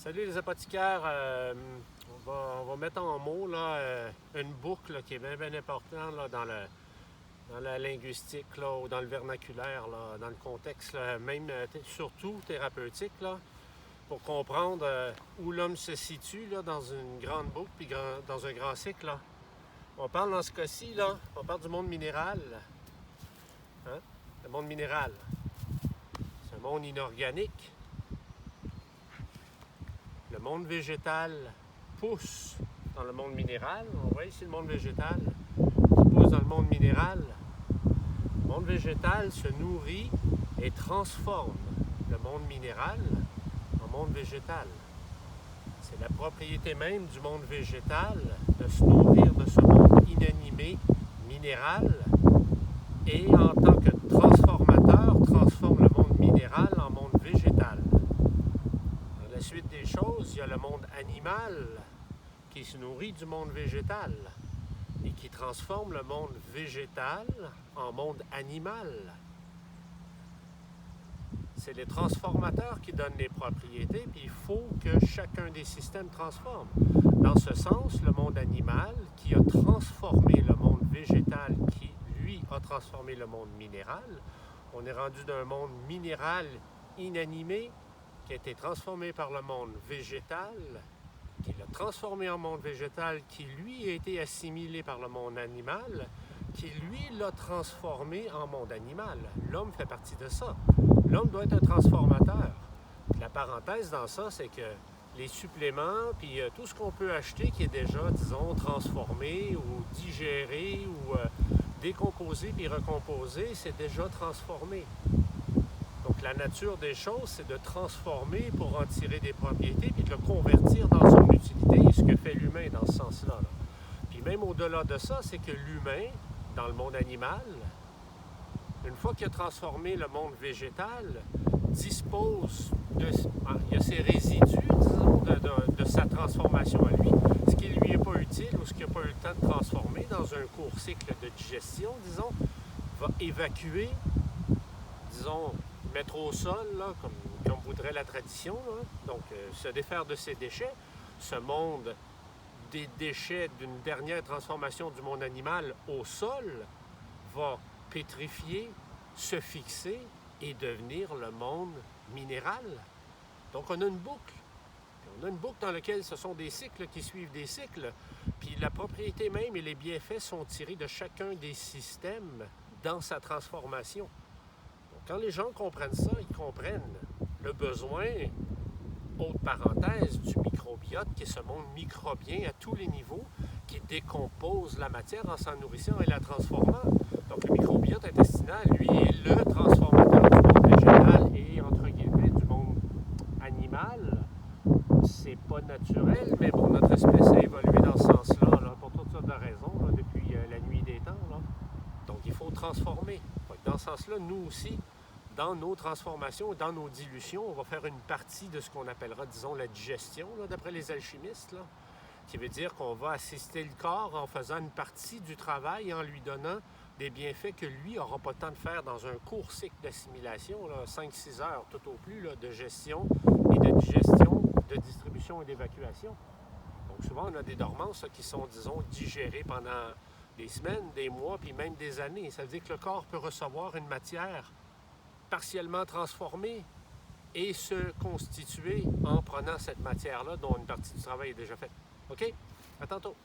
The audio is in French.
Salut les apothicaires. On va mettre en mots là, une boucle là, qui est bien importante là, dans la linguistique là, ou dans le vernaculaire, là, dans le contexte, là, même surtout thérapeutique, là, pour comprendre où l'homme se situe là, dans une grande boucle puis dans un grand cycle. Là. On parle dans ce cas-ci, là, on parle du monde minéral. Hein? Le monde minéral. C'est un monde inorganique. Le monde végétal pousse dans le monde minéral. On voit ici le monde végétal qui pousse dans le monde minéral. Le monde végétal se nourrit et transforme le monde minéral en monde végétal. C'est la propriété même du monde végétal de se nourrir de ce monde inanimé minéral et en tant que transformateur, transforme le monde minéral en monde végétal. Dans la suite des choses, il y a le monde animal qui se nourrit du monde végétal et qui transforme le monde végétal en monde animal. C'est les transformateurs qui donnent les propriétés, puis il faut que chacun des systèmes transforme. Dans ce sens, le monde animal qui a transformé le monde végétal, qui lui a transformé le monde minéral, on est rendu d'un monde minéral inanimé qui a été transformé par le monde végétal, qui l'a transformé en monde végétal, qui lui a été assimilé par le monde animal, qui lui l'a transformé en monde animal. L'homme fait partie de ça. L'homme doit être un transformateur. La parenthèse dans ça, c'est que les suppléments, puis tout ce qu'on peut acheter qui est déjà, disons, transformé ou digéré ou décomposé puis recomposé, c'est déjà transformé. Donc la nature des choses, c'est de transformer pour en tirer des propriétés puis de le convertir dans son utilité, et ce que fait l'humain dans ce sens-là. Là. Puis même au-delà de ça, c'est que l'humain, dans le monde animal, une fois qu'il a transformé le monde végétal, dispose de... Il y a ses résidus, disons, de sa transformation à lui. Ce qui ne lui est pas utile ou ce qu'il n'a pas eu le temps de transformer dans un court cycle de digestion, disons, va évacuer, disons, mettre au sol, là, comme voudrait la tradition, là. Donc se défaire de ses déchets. Ce monde des déchets d'une dernière transformation du monde animal au sol va pétrifier, se fixer et devenir le monde minéral. Donc on a une boucle. On a une boucle dans laquelle ce sont des cycles qui suivent des cycles. Puis la propriété même et les bienfaits sont tirés de chacun des systèmes dans sa transformation. Donc quand les gens comprennent ça, ils comprennent le besoin, haute parenthèse, du microbiote, qui est ce monde microbien à tous les niveaux, qui décompose la matière en s'en nourrissant et la transformant. Donc le microbiote intestinal, lui, est le transformateur du monde végétal et, entre guillemets, du monde animal. C'est pas naturel, mais bon, notre espèce a évolué dans ce sens-là, là, pour toutes sortes de raisons, là, depuis la nuit des temps. Là. Donc il faut transformer. Dans ce sens-là, nous aussi, dans nos transformations, dans nos dilutions, on va faire une partie de ce qu'on appellera, disons, la digestion, là, d'après les alchimistes, là, qui veut dire qu'on va assister le corps en faisant une partie du travail, en lui donnant des bienfaits que lui n'aura pas le temps de faire dans un court cycle d'assimilation, 5-6 heures tout au plus, là, de gestion et de digestion, de distribution et d'évacuation. Donc souvent, on a des dormances là, qui sont, disons, digérées pendant des semaines, des mois, puis même des années. Ça veut dire que le corps peut recevoir une matière partiellement transformée et se constituer en prenant cette matière-là dont une partie du travail est déjà faite. OK? À tantôt!